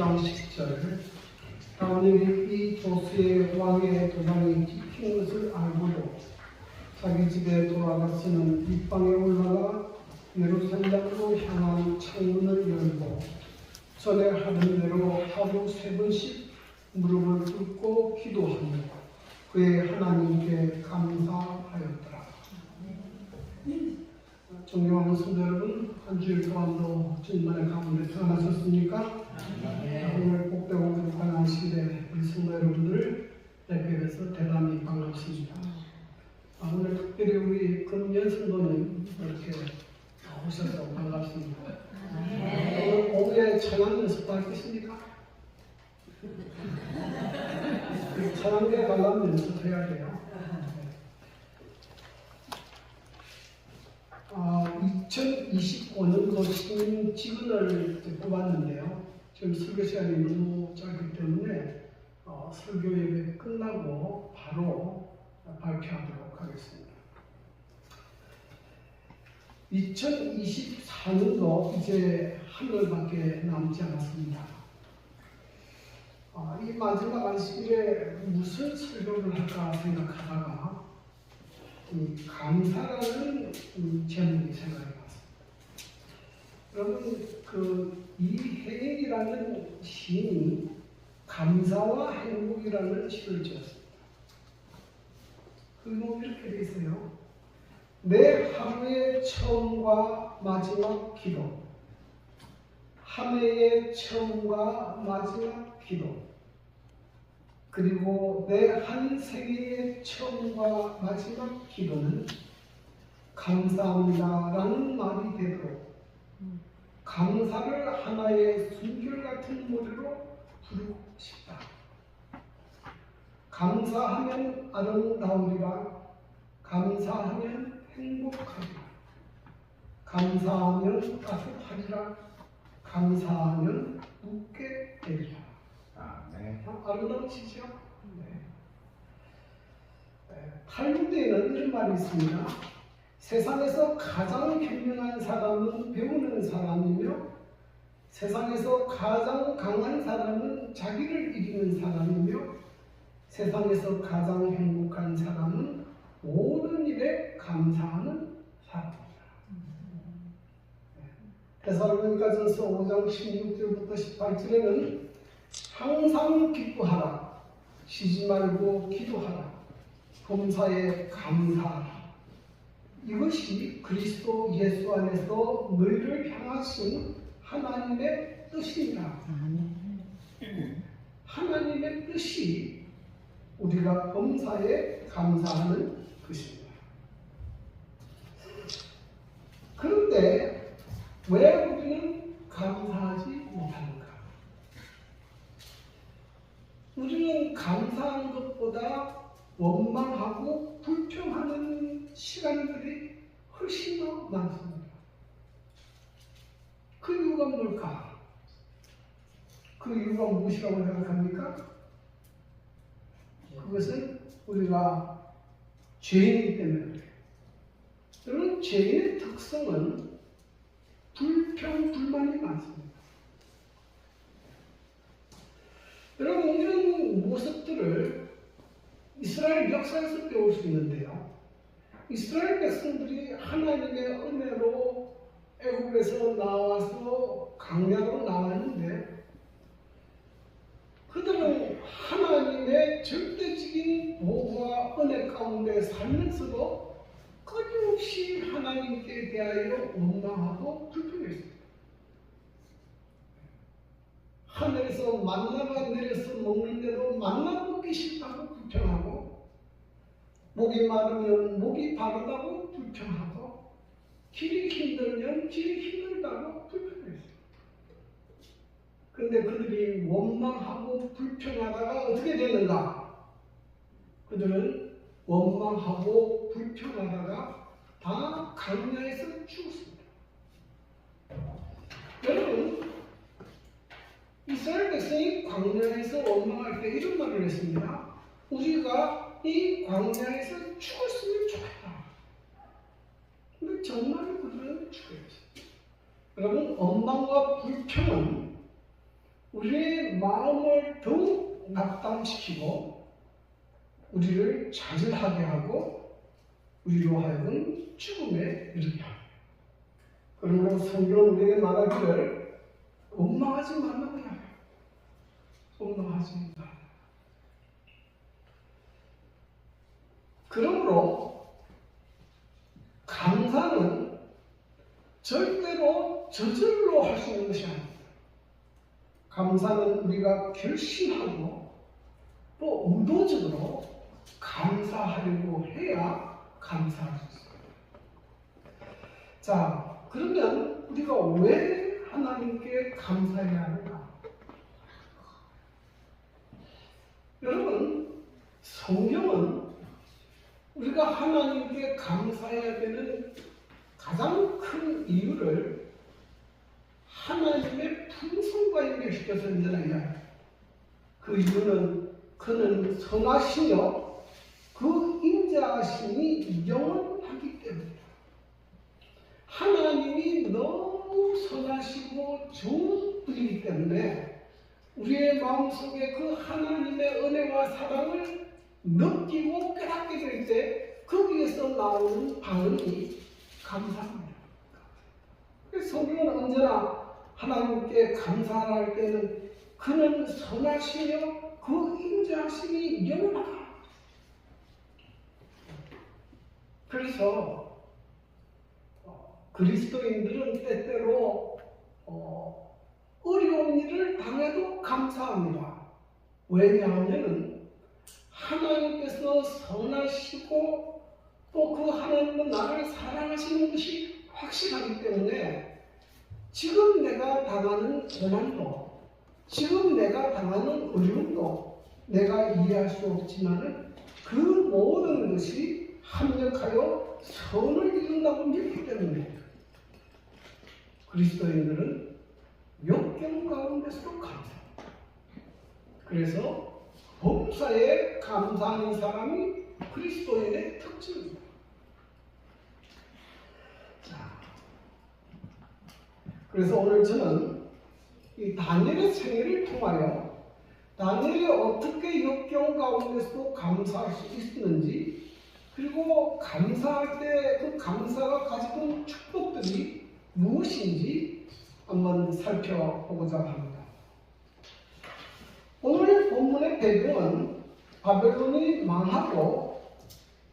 9장 10절 다니엘이 이 조스의 왕의 도장이 찍힌 것을 알고도 자기 집에 돌아가서는 윗방에 올라가 예루살렘으로 향한 창문을 열고 전에 하던 대로 하루 3번씩 무릎을 꿇고 기도하며 그의 하나님께 감사하였더라. 존경하는 성도 여러분, 한 주일 동안도 주님만의 가운데 태어나셨습니까? 오늘 복되고 거룩한 안식일에 우리 성도 여러분들을 뵙게 대단히 반갑습니다. 오늘 특별히 우리 금연 성도님 이렇게 오셔서 반갑습니다. 오늘 오후에 찬양 연습도 하겠습니까? 찬양대 관람 연습해야 돼요. 2025년도 시민 직원을 뽑았는데요. 지금 설교 시간이 너무 짧기 때문에 설교 예배 끝나고 바로 발표하도록 하겠습니다. 2024년도 이제 한 달밖에 남지 않았습니다. 이 마지막 안식일에 무슨 설교를 할까 생각하다가 이 감사라는 제목이 생각이 났습니다. 여러분, 이혜인이라는 시인이 감사와 행복이라는 시를 지었습니다. 그 제목이 이렇게 되어 있어요. 내 하루의 처음과 마지막 기도, 한 해의 처음과 마지막 기도, 그리고 내 한 생애의 처음과 마지막 기도는 감사합니다라는 말이 되도록 감사를 하나의 순결 같은 노래로 부르고 싶다. 감사하면 아름다우리라, 감사하면 행복하리라, 감사하면 따뜻하리라, 감사하면 웃게 되리라. 아름다운 시죠? 탈무드에는 이런 말이 있습니다. 세상에서 가장 현명한 사람은 배우는 사람이며 세상에서 가장 강한 사람은 자기를 이기는 사람이며 세상에서 가장 행복한 사람은 모든 일에 감사하는 사람입니다. 데살로니가전서 5장 16절부터 18절에는 항상 기뻐하라, 쉬지 말고 기도하라, 범사에 감사하라. 이것이 그리스도 예수 안에서 너희를 향하신 하나님의 뜻입니다. 하나님의 뜻이 우리가 범사에 감사하는 것입니다. 그런데 왜 우리는 감사하지 못하는가? 우리는 감사한 것보다 원망하고 불평하는 시간들이 훨씬 더 많습니다. 그 이유가 뭘까? 그 이유가 무엇이라고 생각합니까? 그것은 우리가 죄인이기 때문에 그래요. 여러분, 죄인의 특성은 불평, 불만이 많습니다. 여러분, 이런 모습들을 이스라엘 역사에서 배울 수 있는데요. 이스라엘 백성들이 하나님의 은혜로 애굽에서 나와서 광야로 나왔는데 그들은 하나님의 절대적인 보호와 은혜 가운데 살면서도 끊임없이 하나님께 대하여 원망하고 불평했습니다. 하늘에서 만나가 내려서 먹는데도 만나 먹기 싫다고 불평하고, 목이 마르면 목이 바르다고 불평하고, 길이 힘들면 길이 힘들다고 불평했어요. 그런데 그들이 원망하고 불평하다가 어떻게 되는가? 그들은 원망하고 불평하다가 다 광야에서 죽었습니다. 여러분, 이스라엘 백성이 광야에서 원망할 때 이런 말을 했습니다. 우리가 이 광야에서 죽었으면 좋겠다. 근데 정말 그들은 죽었어요. 여러분, 원망과 불평은 우리의 마음을 더욱 낙담시키고 우리를 좌절하게 하고 우리로 하여금 죽음에 이르게 합니다. 그러므로 성경은 우리에게 말하기를 원망하지 말라고 해요. 원망하지 말라. 그러므로 감사는 절대로 저절로 할 수 있는 것이 아닙니다. 감사는 우리가 결심하고 또 의도적으로 감사하려고 해야 감사할 수 있습니다. 자, 그러면 우리가 왜 하나님께 감사해야 하는가? 여러분, 성경은 우리가 하나님께 감사해야 되는 가장 큰 이유를 하나님의 풍성과 연결시켜서 이야기합니다. 그 이유는 그는 선하시며 그 인자하심이 영원하기 때문입니다. 하나님이 너무 선하시고 좋은 분이기 때문에 우리의 마음속에 그 하나님의 은혜와 사랑을 느끼고 깨닫게 될 때 거기에서 나오는 반응이 감사합니다. 성경은 언제나 하나님께 감사할 때는 그는 선하시며 그 인자하심이 영원하다. 그래서 그리스도인들은 때때로 어려운 일을 당해도 감사합니다. 왜냐하면 하나님께서 선하시고 또 그 하나님은 나를 사랑하시는 것이 확실하기 때문에 지금 내가 당하는 고난도, 지금 내가 당하는 어려움도 내가 이해할 수 없지만 그 모든 것이 합력하여 선을 이룬다고 믿기 때문에 그리스도인들은 역경 가운데서도 감사합니다. 그래서 범사에 감사하는 사람이 그리스도인의 특징입니다. 그래서 오늘 저는 이 다니엘의 생애를 통하여 다니엘이 어떻게 역경 가운데서도 감사할 수 있었는지, 그리고 감사할 때 그 감사가 가지고 축복들이 무엇인지 한번 살펴보고자 합니다. 오늘 본문의 배경은 바벨론이 망하고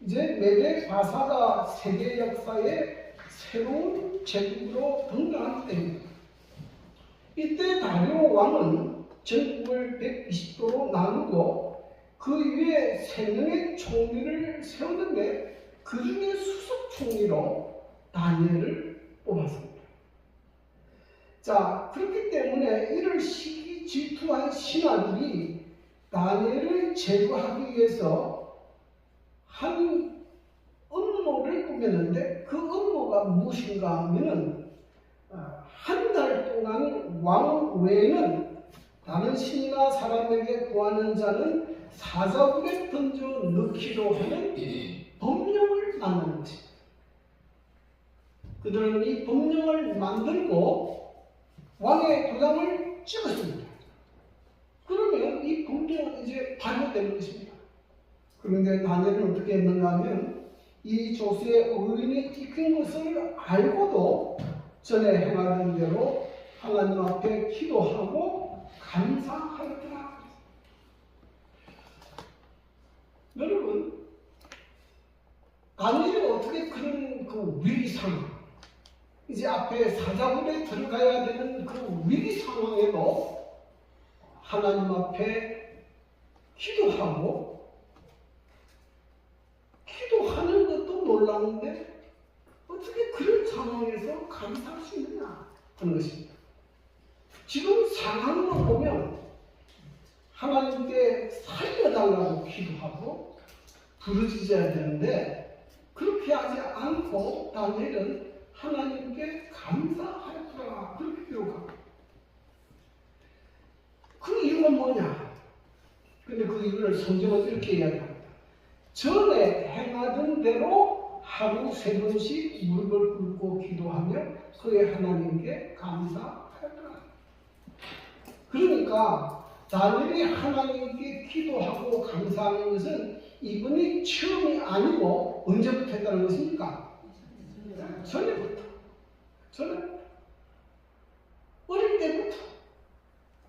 이제 메데 바사가 세계 역사에 새로운 제국으로 등장한 때입니다. 이때 다리오 왕은 전국을 120도로 나누고 그 위에 3명의 총리를 세웠는데 그 중에 수석 총리로 다니엘을 뽑았습니다. 자, 그렇기 때문에 이를 시기 질투한 신하들이 다니엘을 제거하기 위해서 한 음모를 꾸몄는데 그 음모가 무엇인가 하면은 한 달 동안 왕 외에는 다른 신이나 사람에게 구하는 자는 사자굴에 던져 넣기로 하는 법령을 만드는 것입니다. 그들은 이 법령을 만들고 왕의 도장을 찍었습니다. 그러면 이 법령은 이제 발효되는 것입니다. 그런데 다니엘은 어떻게 했는가 하면 이 조세의 의인이 찍힌 것을 알고도 전에 행하던 대로 하나님 앞에 기도하고 감사하였더라. 여러분, 다니엘이 어떻게 그런 그 위기 상황, 이제 앞에 사자굴에 들어가야 되는 그 위기 상황에도 하나님 앞에 기도하고 기도하는 것도 놀라운데 어떻게 그런 상황에서 감사할 수 있느냐 하는 것입니다. 지금 상황으로 보면 하나님께 살려달라고 기도하고 부르짖어야 되는데 그렇게 하지 않고 다니엘은 하나님께 감사하였더라 그렇게 기록합니다. 그 이유가 뭐냐? 근데 그 이유를 성경은 이렇게 이야기합니다. 전에 행하던 대로 하루 3번씩 무릎을 꿇고 기도하며 그의 하나님께 감사하였더라. 그러니까 다니엘이 하나님께 기도하고 감사하는 것은 이번이 처음이 아니고 언제부터 했다는 것입니까? 전에부터. 어릴 때부터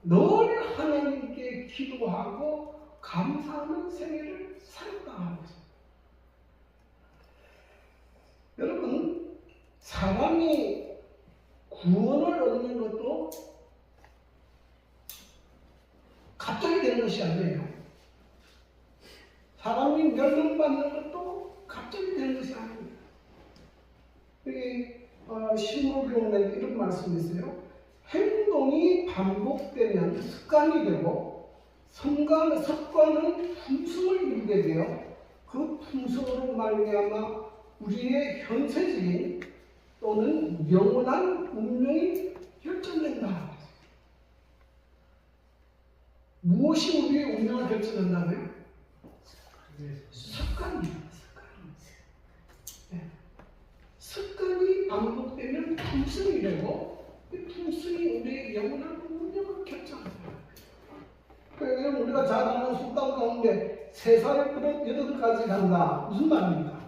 늘 하나님께 기도하고 감사하는 생애를 살았다는 거죠. 여러분, 사람이 구원을 얻는 것도 갑자기 되는 것이 아니에요. 사람이 멸망받는 것도 갑자기 되는 것이 아닙니다. 여기 신무교훈에 이런 말씀이 있어요. 행동이 반복되면 습관이 되고 습관은 품성을 이루게 되어 그 품성으로 말미암아 우리의 현세적인 또는 영원한 운명이 결정된다. 무엇이 우리의 운명을 결정한다고요? 습관입니다. 습관이 반복되면 품성이 되고 그 품성이 우리의 영원한 운명을 결정한다. 그러니까 우리가 잘 아는 속담 가운데 3살에 버릇 8까지 간다. 무슨 말입니까?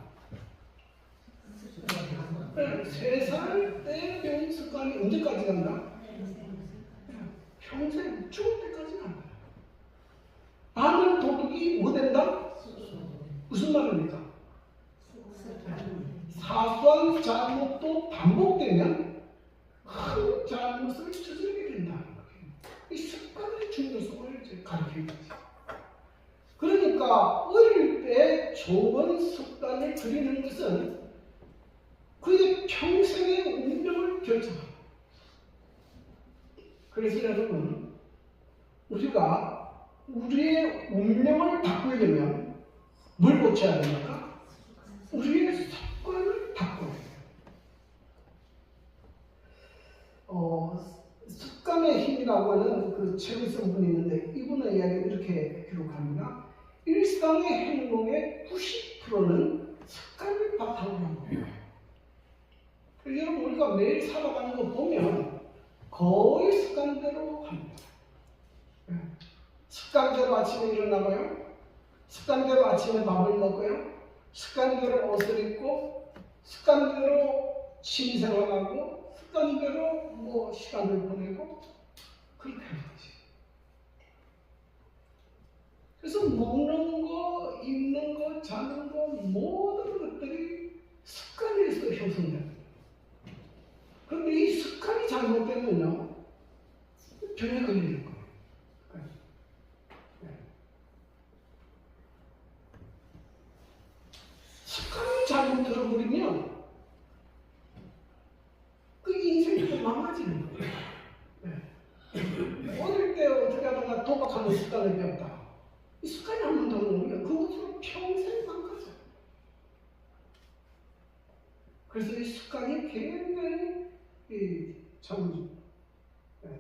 3살 때 배운 습관이 언제까지 간다? 평생 죽을 때까지 간다. 하늘 도둑이 뭐 된다? 무슨 말입니까? 사소한 잘못도 반복되면 큰 잘못을 저지르게 된다는 거예요. 이 습관의 중요성을 이제 가르치는 거죠. 그러니까 어릴 때 좋은 습관을 들이는 것은 그의 평생의 운명을 결정합니다. 그래서 여러분, 우리가 우리의 운명을 바꾸려면 뭘 고쳐야 됩니까? 우리의 습관을 바꿔야 돼요. 습관의 힘이라고 하는 그 책을 쓴 분이 있는데 이분의 이야기를 이렇게 기록합니다. 일상의 행동의 90%는 습관을 바탕으로 한 거예요. 여러분, 우리가 매일 살아가는 거 보면 거의 습관대로 합니다. 습관대로 아침에 일어나고요. 습관대로 아침에 밥을 먹고요. 습관대로 옷을 입고, 습관대로 취미생활하고, 습관대로 시간을 보내고, 그렇게 하는 거지. 그래서 먹는 거, 입는 거, 자는 거, 모든 것들이 습관에 의해서 형성돼요. 그런데 이 습관이 잘못되면요, 병에 걸리는 거예요. 습관이 잘못 들어버리면 그 인생이 또 망가지는 거예요. 어릴 때 어떻게 하다가 도박하는 습관을 배웠다. 이 습관이 한번 들어오면 그것으로 평생 망가져요. 그래서 이 습관이 굉장히 참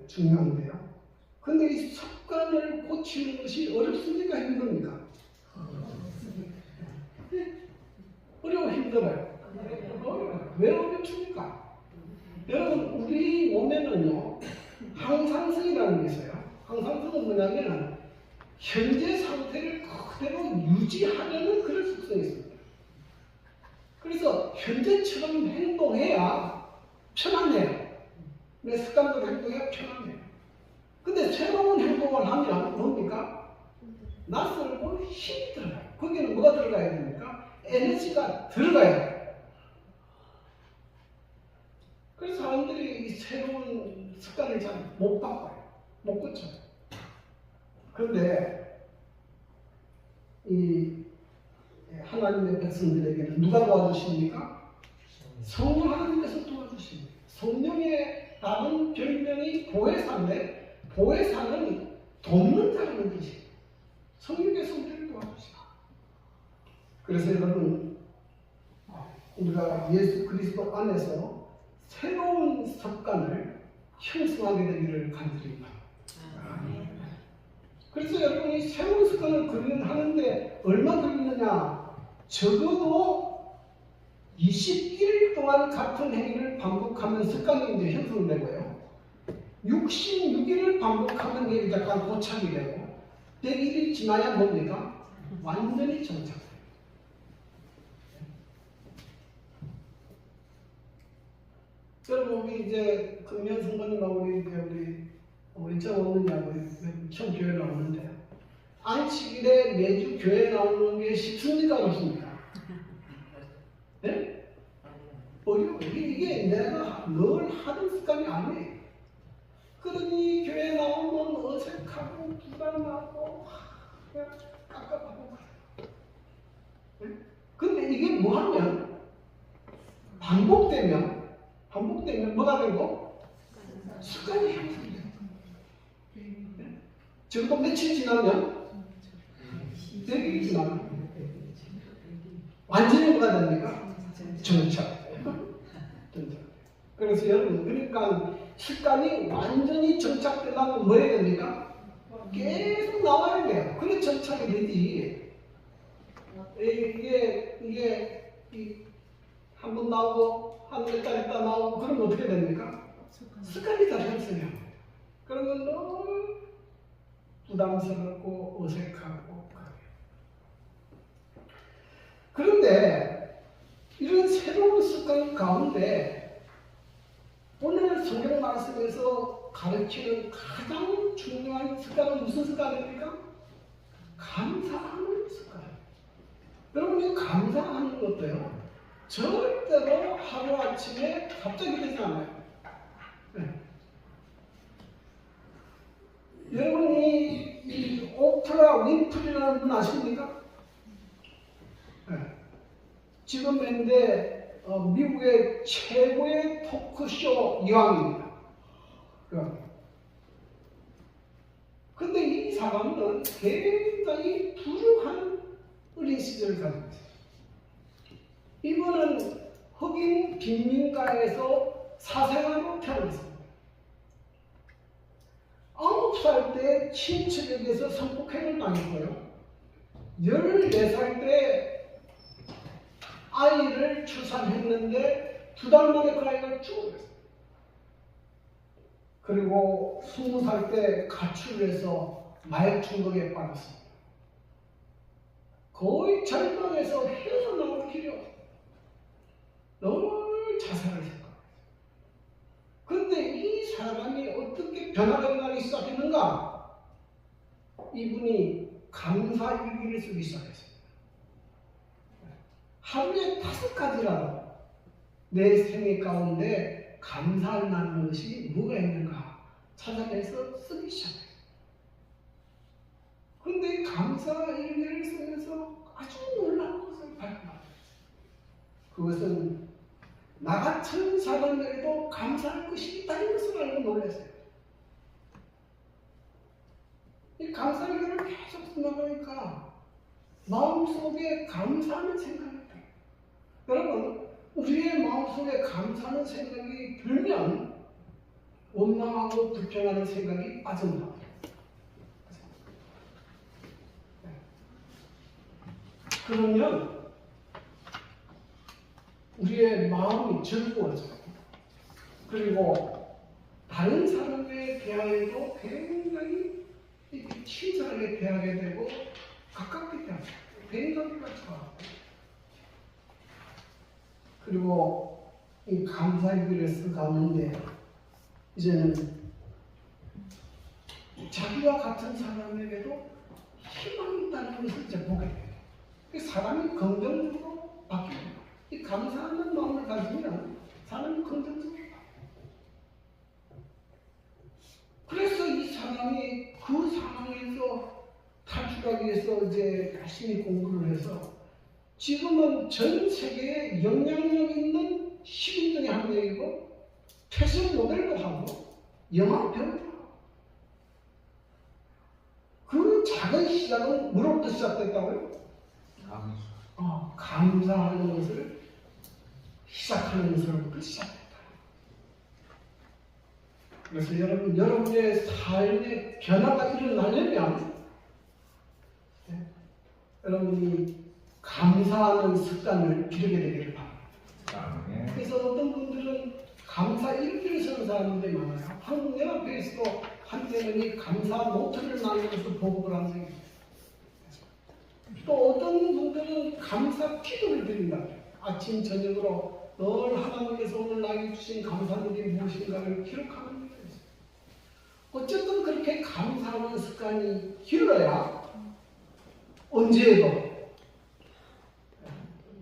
중요한데요. 근데 이 습관을 고치는 것이 어렵습니까? 힘듭니까? 어려워, 힘들어요? 어려워요. 왜 어렵습니까? 여러분, 우리 몸에는요, 항상성이라는 게 있어요. 항상성은 뭐냐면 현재 상태를 그대로 유지하려는 그런 속성이 있습니다. 그래서 현재처럼 행동해야 편안해요. 내 습관대로 행동해야 편안해요. 근데 새로운 행동을 하면 뭡니까? 낯설고 힘이 들어가요. 거기는 뭐가 들어가야 됩니까? 에너지가 들어가야 돼요. 그래서 사람들이 이 새로운 습관을 잘 못 바꿔요. 못 고쳐요. 그런데 이 하나님의 백성들에게는 누가 도와주십니까? 성령 하나님께서 도와주십니다. 성령의 다른 별명이 보혜사인데 보혜사는 돕는 자라는 뜻이에요. 성령께서 우리를 도와주시고. 그래서 여러분, 우리가 예수 그리스도 안에서 새로운 습관을 형성하게 되기를 간절히 바랍니다. 그래서 여러분이 새로운 습관을 하는데 얼마 걸리느냐? 적어도 21일 동안 같은 행위를 반복하면 습관이 이제 형성되고요. 66일을 반복하는 게 약간 고착이 되고 100일이 지나야 뭡니까? 완전히 정착돼요. 여러분 우리 이제 금년 성도님하고 우리 저 오느냐고 처음 교회 나오는데 안식일에 매주 교회 나오는 게 쉽습니까? 어렵습니까? 네? 어려워. 이게 내가 늘 하는 습관이 아니에요. 그러니 교회 나오면 어색하고 부담하고 그냥 깝깝하고 그래요. 근데 이게 뭐하면 반복되면 뭐가 되고 습관이 형성돼요. 지금도 며칠 지나면 100일이 지나면 완전히 뭐가 됩니까? 정착. 그래서 여러분 그러니까 습관이 완전히 정착되려면 뭐 해야 됩니까? 계속 나와야 돼요. 그래 정착이 되지. 이게 한 번 나오고 한 몇 달 있다 나오고 그러면 어떻게 됩니까? 습관이 다 형성해요. 그러면 늘 부담스럽고 어색하고 그런데 이런 새로운 습관 가운데 오늘 성경 말씀에서 가르치는 가장 중요한 습관은 무슨 습관입니까? 감사하는 습관. 여러분 이 감사하는 것도요 절대로 하루아침에 갑자기 되지 않아요. 네. 여러분이 이 오프라 윈프리라는 분 아십니까? 네. 지금 현재 미국의 최고의 토크쇼 여왕입니다. 근데 이 사람은 굉장히 부유한 어린 시절을 가지고 있어요. 이분은 흑인 빈민가에서 사생아로 태어났습니다. 9살 때 친척에게서 성폭행을 당했고요. 14살 때 아이를 출산했는데 2달 만에 그 아이가 죽어버렸어요. 그리고 20살 때 가출해서 마약 중독에 빠졌습니다. 거의 절망해서 헤어나올 길이 없어요. 늘 자살을 생각해요. 그런데 이 사람이 어떻게 변화가 일어나기 시작했는가? 이분이 감사 일기를 쓰기 시작했습니다. 하루에 5가지라도 내 생애 가운데 감사할 만한 것이 뭐가 있는가 찾아내서 쓰기 시작해요. 그런데 감사 일기를 쓰면서 아주 놀라운 것을 발견합니다. 그것은 나 같은 사람들에도 감사할 것이 있다는 것을 알고 놀랐어요. 이 감사 일기를 계속 써나가니까 마음속에 감사하는 생각이 들어요. 여러분 우리의 마음속에 감사하는 생각이 들면 원망하고 불평하는 생각이 빠져나가요. 그러면 우리의 마음이 즐거워져요. 그리고 다른 사람에 대하여도 굉장히 친절하게 대하게 되고 가깝게 대하고 대인관계가 좋아하고 그리고 이 감사일기를 써가는데 이제는 자기와 같은 사람에게도 희망이 있다는 것을 이제 보게 돼요. 사람이 긍정적으로 바뀌어요. 이 감사하는 마음을 가지면 사람이 긍정적으로 바뀌어요. 그래서 이 사람이 그 상황에서 탈출하기 위해서 이제 열심히 공부를 해서 지금은 전 세계에 영향력 있는 시인 중에 한 명이고 패션 모델도 하고 영화 배우도 하고 그 작은 시작은 뭐로부터 시작됐다고요? 감사하는 것을 시작하는 것으로부터 시작됐다. 그래서 여러분의 삶의 변화가 일어나려면 여러분이 감사하는 습관을 기르게 되기를 바랍니다. 그래서 어떤 분들은 감사 일기를 쓰는 하는 사람들이 많아요. 한국연합회에서도 한때는 이 감사 노트를 만들어서 보고를 한 적이 있어요. 또 어떤 분들은 감사 기도를 드린다. 아침 저녁으로 늘 하나님께서 오늘 나에게 주신 감사들이 무엇인가를 기록하는 게 있어요. 어쨌든 그렇게 감사하는 습관이 길러야 언제에도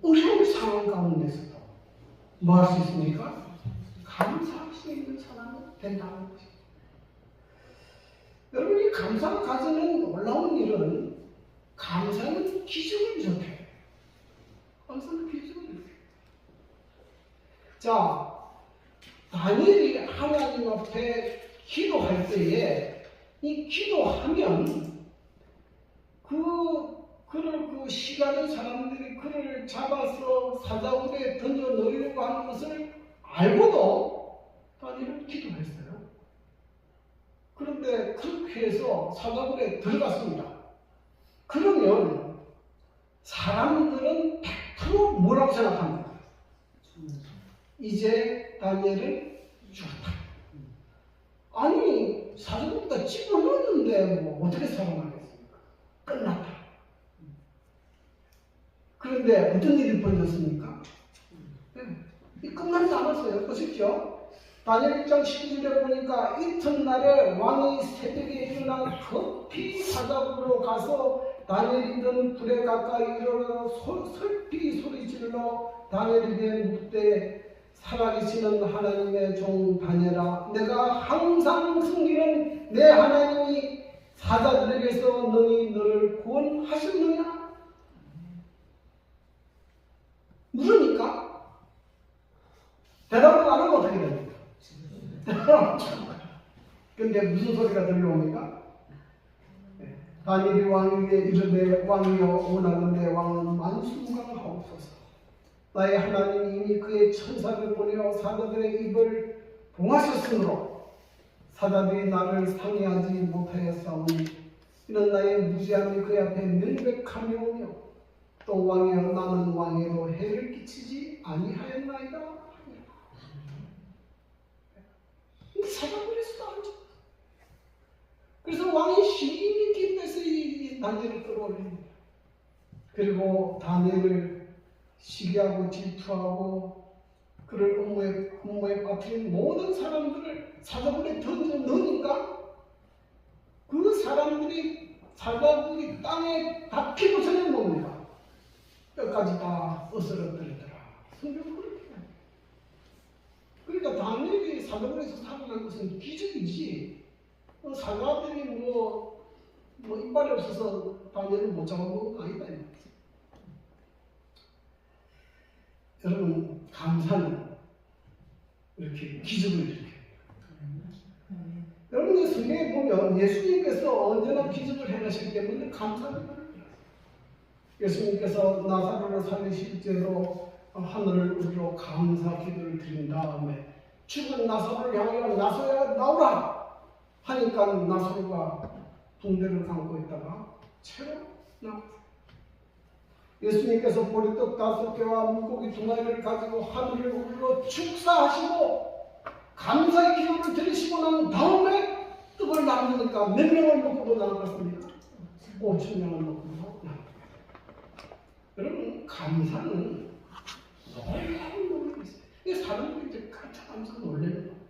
어려운 상황 가운데서도 뭐 할 수 있습니까? 감사할 수 있는 사람이 된다는 것입니다. 여러분, 이 감사가 가지는 놀라운 일은 감사는 기적을 비롯해요. 감사는 기적을 비롯해요. 자, 다니엘이 하나님 앞에 기도할 때에 이 기도하면 그 시간의 사람들이 그를 잡아서 사자굴에 던져 넣으려고 하는 것을 알고도 다니엘은 기도했어요. 그런데 그렇게 해서 사자굴에 들어갔습니다. 그러면 사람들은 100% 뭐라고 생각합니까? 이제 다니엘은 죽었다. 아니, 사자굴에다 집어넣었는데 뭐 어떻게 살아나겠습니까? 끝났다. 그런데 어떤 일이 벌어졌습니까? 끝나지 않았어요. 보십시오. 다니엘 1장 19절에 보니까 이튿날에 왕이 새벽에 일어나 급히 사자굴로 가서 다니엘이던 불에 가까이 이르러 슬피 소리질러 다니엘에게 묻되 살아계시는 하나님의 종 다니엘아, 내가 항상 숨기는 내 하나님이 사자들에게서 너를 구원하셨느냐? 물으니까 대답을 안 하면 어떻게 됩니까? 근데 무슨 소리가 들려옵니까? 다니엘이 왕에게 이르되 왕이여 원하건대 왕은 만수무강하옵소서. 나의 하나님이 이미 그의 천사를 보내어 사자들의 입을 봉하셨으므로 사자들이 나를 상해하지 못하였사오니 이는 나의 무지함이 그의 앞에 명백함이오며 또 왕이여 나는 왕에도 해를 끼치지 아니하였나이다. 사자굴에서도 안 죽었어. 그래서 왕이 심히 기뻐해서 이 다니엘을 끌어올립니다. 그리고 다니엘을 시기하고 질투하고 그를 업무에 빠뜨린 모든 사람들을 사자굴에 던져 넣으니까 그 사람들이 사자굴이 땅에 닿기도 전에 뭡니까? 끝까지 다 어스러뜨리더라. 성경은 그렇게 해요. 그러니까 다니엘이 사자굴에서 살아난 것은 기적이지, 사자들이 뭐 이빨이 없어서 다니엘을 못 잡아먹은 거 아니다. 여러분, 감사는 이렇게 기적을 일으켜요. 여러분, 성경에 보면 예수님께서 언제나 기적을 행하시기 때문에 감사합니다. 예수님께서 나사로를 살리실 때로 하늘을 우러러 감사 기도를 드린 다음에 죽은 나사로를 향하여 나사로야 나오라 하니까 나사로가 붕대를 감고 있다가 채로 나왔어요. 예수님께서 보리떡 5개와 물고기 2마리를 가지고 하늘을 우러러 축사하시고 감사의 기도를 드리시고 난 다음에 떡을 나누니까 몇 명을 놓고도 나눴습니까? 5,000명을 놓고도 나눴습니다. 여러분, 감사는 놀라운 노력이 있어요. 이 사람들이 이제 감사 놀래는 거예요.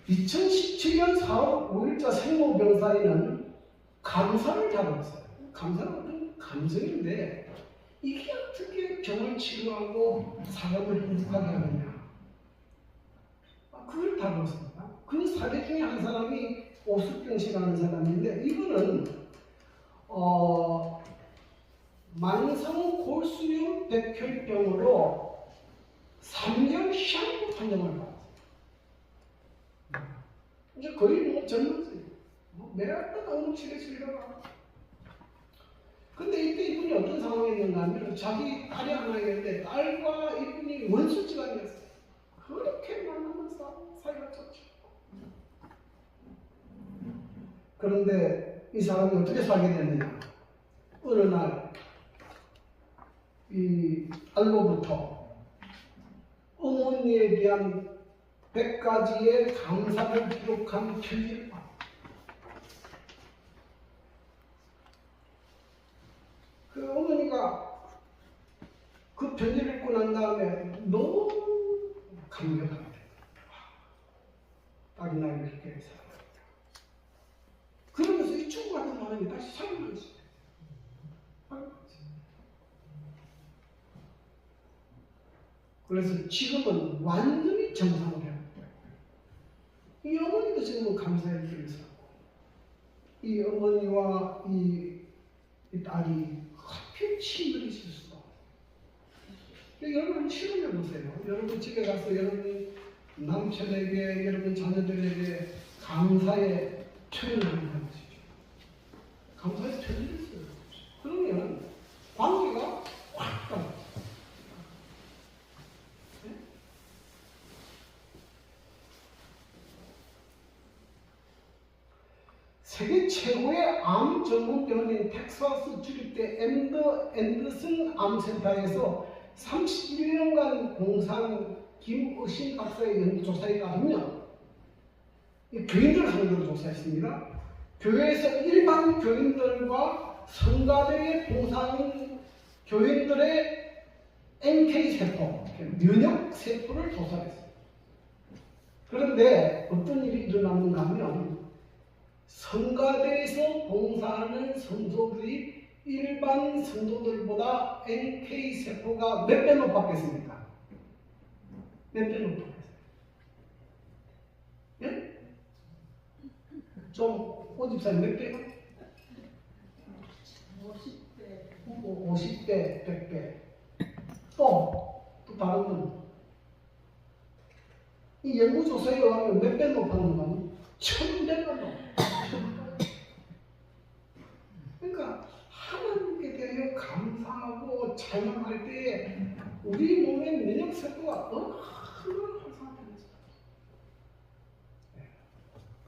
2017년 4월 5일자 생로병사에는 감사를 다뤘어요. 감사는 어떤 감정인데 이게 어떻게 병을 치료하고 사람을 행복하게 하느냐, 그걸 다뤘습니다. 그 사례 중에 한 사람이 오숙경 씨라는 사람인데 이분은 만성 골수염 백혈병으로 3년 시한부 판정을 받았어요. 이제 거의 뭐 젊었어요. 매달 응급실에 실려가. 근데 이때 이분이 어떤 상황이 있는가 하면 자기 딸이 하나 있는데 딸과 이분이 원수지간이었어요. 그렇게 만나면서 사이가 좋죠. 그런데 이 사람이 어떻게 살게 됐느냐. 어느 날 이 딸로부터 어머니에 대한 100가지의 감사를 기록한 편지를 봐. 그 어머니가 그 편지를 읽고 난 다음에 너무 감격합니다. 딸이 나를 이렇게 사랑한다. 그러면서 이 친구 같은 마음이 다시 살아나지. 그래서 지금은 완전히 정상으로 해요. 이 어머니도 지금은 감사의 길을 살고, 이 어머니와 이 딸이 하필 친구를 있을 수가 없어요. 여러분 실험해 보세요. 여러분 집에 가서 여러분 남편에게, 여러분 자녀들에게 감사의 표현을 한번 해보시죠. 감사의 표현을 써요. 그러면 관계가 확 달라져요. 세계 최고의 암 전문 병원인 텍사스 주립대 앤더슨 암센터에서 31년간 공사한 김의신 박사의 연구조사에 따르면 교인들 상대로 조사했습니다. 교회에서 일반 교인들과 성가대에 봉사하는 교인들의 NK세포, 면역세포를 조사했습니다. 그런데 어떤 일이 일어났는가 하면 성가대에서 봉사하는 성도들이 일반 성도들보다 NK세포가 몇 배 높았겠습니까? 몇 배 높았겠어요? 예? 좀 오집사님 몇 배요? 50배, 50배, 100배. 또 다른 건 이 연구조사에 의하면 몇 배 높았는가? 1000배가 높아. 그러니까 하나님께 대하여 감사하고 찬양할 때에 우리 몸의 면역세포가 얼마나 활성화되는지.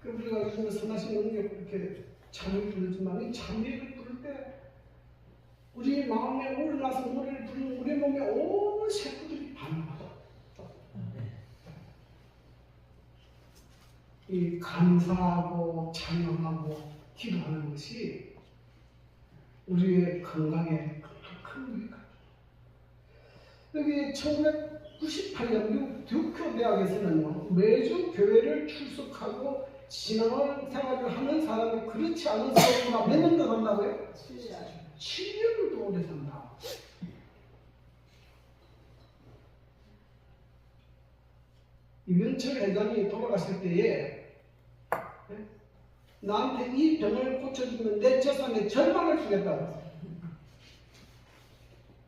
그 우리가 요즘에 선하신 능력 이렇게 찬양을 부르지만 이 찬양을 부를 때 우리 마음에 올라서 노래를 부르는 우리 몸의 온 세포들이 반응하죠. 이 감사하고 찬양하고 기도하는 것이 우리의 건강에 큰 의미가 있습니다. 여기 1998년 미국 듀크 대학에서는요, 매주 교회를 출석하고 신앙생활을 하는 사람이 그렇지 않은 사람보다 몇 년 더 산다고요? 7년을 더 오래 산다. 이명철 회장이 돌아갔을 때에 나한테 이 병을 고쳐주면 내 재산의 절반을 주겠다고 했어요.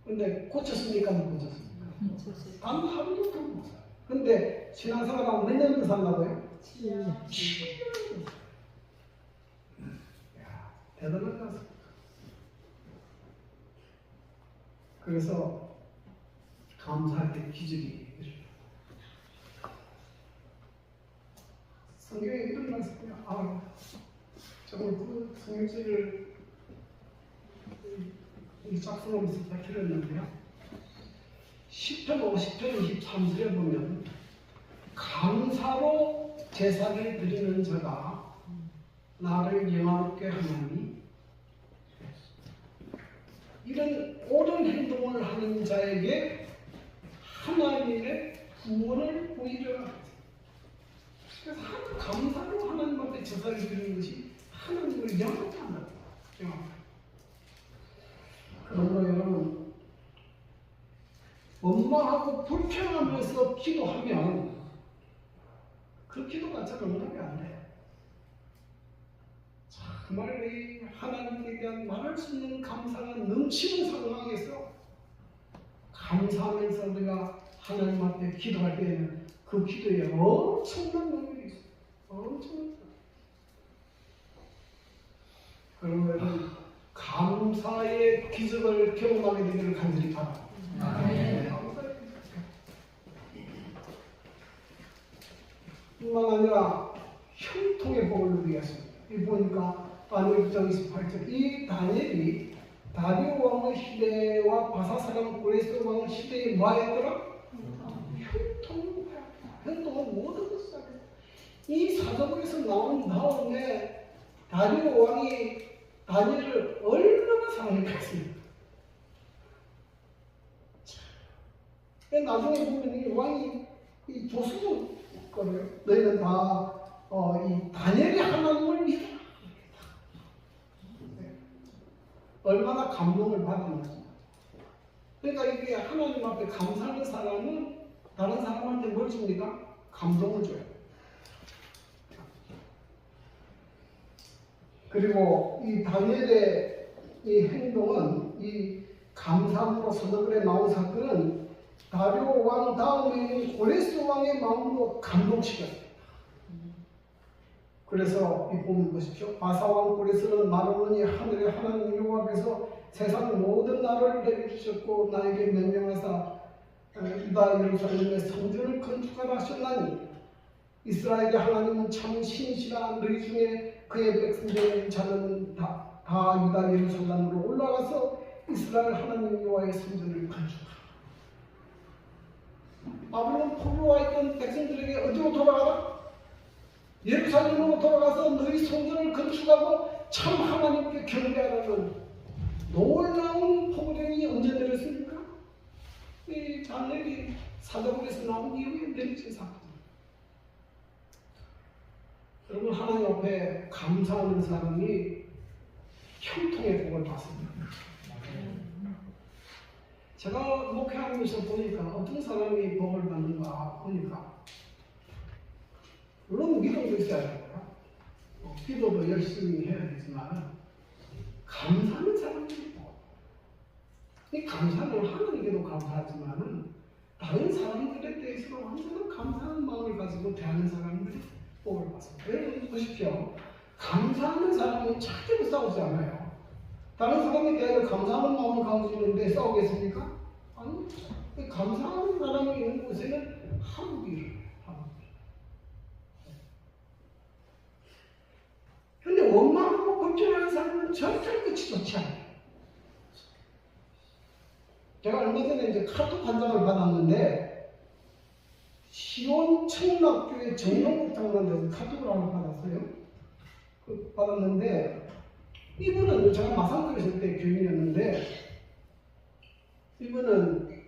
근데 고쳤습니까? 못 고쳤습니까? 단 하루도 더 못 살아요. 근데 신앙생활하고 몇 년을 산다고요? 7년. 7년을 살아요. 대단하지 않습니까? 그래서 감사할 때 기적이 일어나요. 성경에 이런 말씀이 정말 그 성경책을 작성하면서 다 들었는데요. 10편 50편 23절에 보면 감사로 제사를 드리는 자가 나를 영화롭게 하나니 이런 옳은 행동을 하는 자에게 하나님의 구원을 보이려 합니다. 그래서 감사로 하나님 앞에 제사를 드리는 것이 하나님을 영화롭게 한다. 그러므로 여러분, 원망하고 불평하면서 기도하면 그 기도가 잘 응답이 안 돼. 정말 이 하나님에 대한 말할 수 있는 감사가 넘치는 상황에서 감사하면서 우리가 하나님 앞에 기도할 때에는 그 기도에 엄청난 능력이 있어요. 엄청난. 그러면 감사의 기적을 경험하게 되기를 간절히 바랍니다. 감사의 기적. 뿐만 아니라 형통의 복을 누리게 하십니다. 이 보니까 다니엘 9장 28절 이 다니엘이 다리오 왕의 시대와 바사사랑 고레스 왕의 시대에 뭐 했더라? 형통의 행동은 모든 것을 하게 돼. 이 사도에서 나온 다음에 다리오 왕이 다니엘을 얼마나 사랑했겠습니까? 나중에 보면 이 왕이 이 조수도 거예요. 너희는 다 이 다니엘이 하나님을 믿어. 얼마나 감동을 받았는지. 그러니까 이게 하나님 앞에 감사하는 사람은 다른 사람한테 뭘 줍니까? 감동을 줘요. 그리고 이 다니엘의 이 행동은 이 감사함으로 사도글에 나온 사건은 다리오 왕 다음에 고레스 왕의 마음도 감동시켰어요. 그래서 이 보면 보십시오. 바사왕 고레스는 말하노니 하늘의 하나님 여호와께서 세상 모든 나라를 내려주셨고 나에게 명령하사 유다 예루살렘의 성전을 건축하라 하셨나니 이스라엘의 하나님은 참 신이시라. 너희 중에 그의 백성된 자는 다 유다 예루살렘으로 올라가서 이스라엘 하나님 여호와의 성전을 건축하라. 바벨론 포로와 있던 백성들에게 어디로 돌아가라? 예루살렘으로 돌아가서 너희 성전을 건축하고 참 하나님께 경배하라는 놀라운 포부령이 언제 내렸습니까? 이 다니엘이 사도글에서 나온 이후에 내려진 사건입니다. 여러분, 하나님 앞에 감사하는 사람이 형통의 복을 받습니다. 제가 목회하면서 보니까 어떤 사람이 복을 받는가 보니까, 물론 믿음도 있어야 되고요, 기도도 열심히 해야 되지만 감사하는 사람들이 복. 이 감사는 하나님께도 감사하지만은 다른 사람들에 대해서도 항상 감사하는 마음을 가지고 대하는 사람들이 복을 받습니다. 여러분 보십시오. 감사하는 사람은 절대로 싸우지 않아요. 다른 사람에 대하여 감사하는 마음을 가지는데 싸우겠습니까? 아니요. 감사하는 사람이 있는 곳에는 화목이에요. 그런데 원망하고 걱정하는 사람은 절대 끝이 좋지 않아요. 제가 얼마 전에 이제 카톡 한 장을 받았는데, 시온 청락교회 정명국 장로한테서 카톡을 하나 받았어요. 받았는데, 이분은 제가 마산교회 있을 때 교인이었는데, 이분은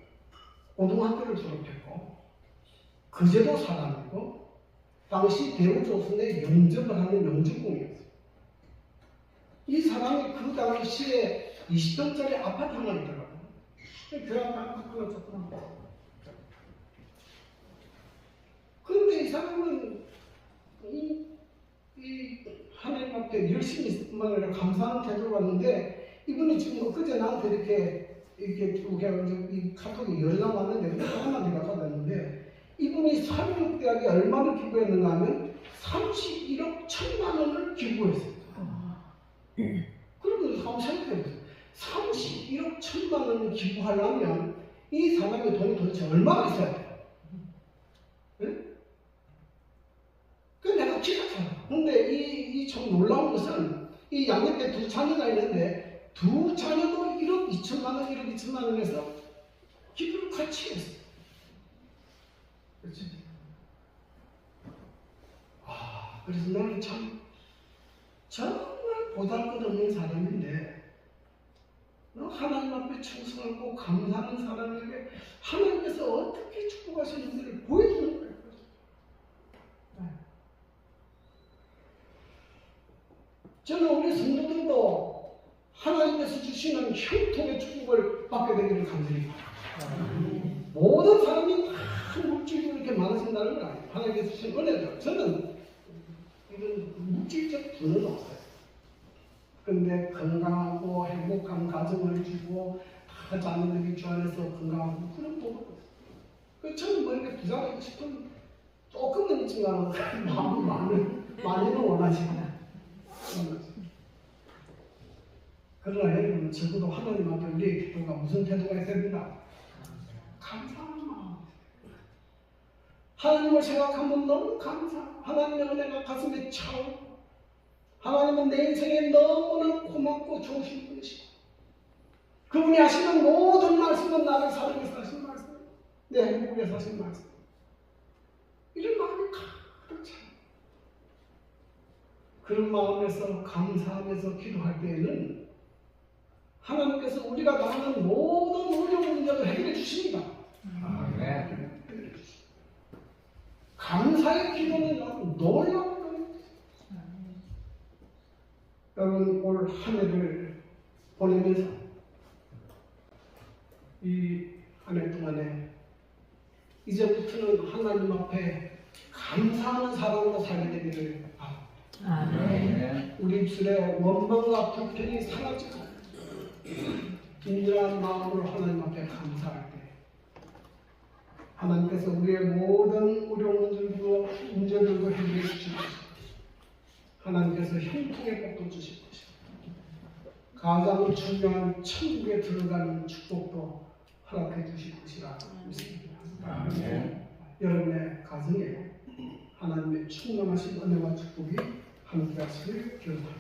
고등학교를 졸업했고, 거제도 사람이고, 당시 대우조선에 영접을 하는 영접공이었어요. 이 사람이 그 당시에 20평짜리 아파트 하나 있더라고요. 교회 앞에 하나 줬더라고요. 그런데 이 사람은 이 하나님 앞에 열심히 감사하는 태도로 왔는데, 이분이 지금 그제 나한테 이렇게 쭉 해가지고 이 카톡에 연락 왔는데, 하나 내가 받았는데, 이분이 사립대학에 얼마를 기부했는가 하면 31억 1천만 원을 기부했어요. 그러면 한번 생각해보세요. 31억 1천만 원을 기부하려면 이 사람의 돈이 도대체 얼마가 있어야 돼요? 네? 그 내가 기억해요. 근데 이 참 놀라운 것은, 이 양옆에 두 자녀가 있는데 두 자녀도 1억 2천만 원, 1억 2천만 원에서 기부를 같이 했어요. 그렇지? 그래서 나는 참 정말 보잘것없는 사람인데, 하나님 앞에 충성하고 감사하는 사람에게 하나님께서 어떻게 축복하시는지를 보여주는 거예요. 저는 우리 성도들도 하나님께서 주시는 형통의 축복을 받게 되기를 간절히 바랍니다. 모든 사람이 다 물질이 이렇게 많으신다는 건 아니에요. 하나님께서 주신 은혜죠. 저는 이런 물질적 부는 없어요. 근데 건강하고 행복한 가정을 주고 다 자녀들이 주 안에서 건강하고 그런 복을 받았어요. 저는 뭐 이렇게 부자되고 싶은 조금은 있지만 마음이 많이는 원하지 않아요. 그러나 여러분, 적어도 하나님 앞에 우리의 기도가 무슨 태도가 있어야 된다? 감사한 마음. 하나님을 생각하면 너무 감사. 하나님의 은혜가 가슴에 차오르고, 하나님은 내 인생에 너무나 고맙고 좋으신 분이시고, 그분이 하시는 모든 말씀은 나를 사랑해서 하신 말씀, 내 행복을 위해서 하신 말씀. 이런 마음이 가득 차요. 그런 마음에서 감사하면서 기도할 때에는 하나님께서 우리가 당하는 모든 어려운 문제도 해결해 주십니다. 감사의 기도는 놀라운 겁니다. 여러분 올 한 해를 보내면서 이 한 해 동안에 이제부터는 하나님 앞에 감사하는 사람으로 살게 되기를 바랍니다. 우리 입술에 원망과 불평이 사라지고 진실한 마음으로 하나님 앞에 감사할 때 하나님께서 우리의 모든 어려운 문제들도 해결해 주실 것입니다. 하나님께서 형통의 복도 주실 것입니다. 가장 중요한 천국에 들어가는 축복도 허락해 주실 것이라 믿습니다. 여러분의 가정에 하나님의 충만하신 은혜와 축복이 함께 하시길 기원합니다.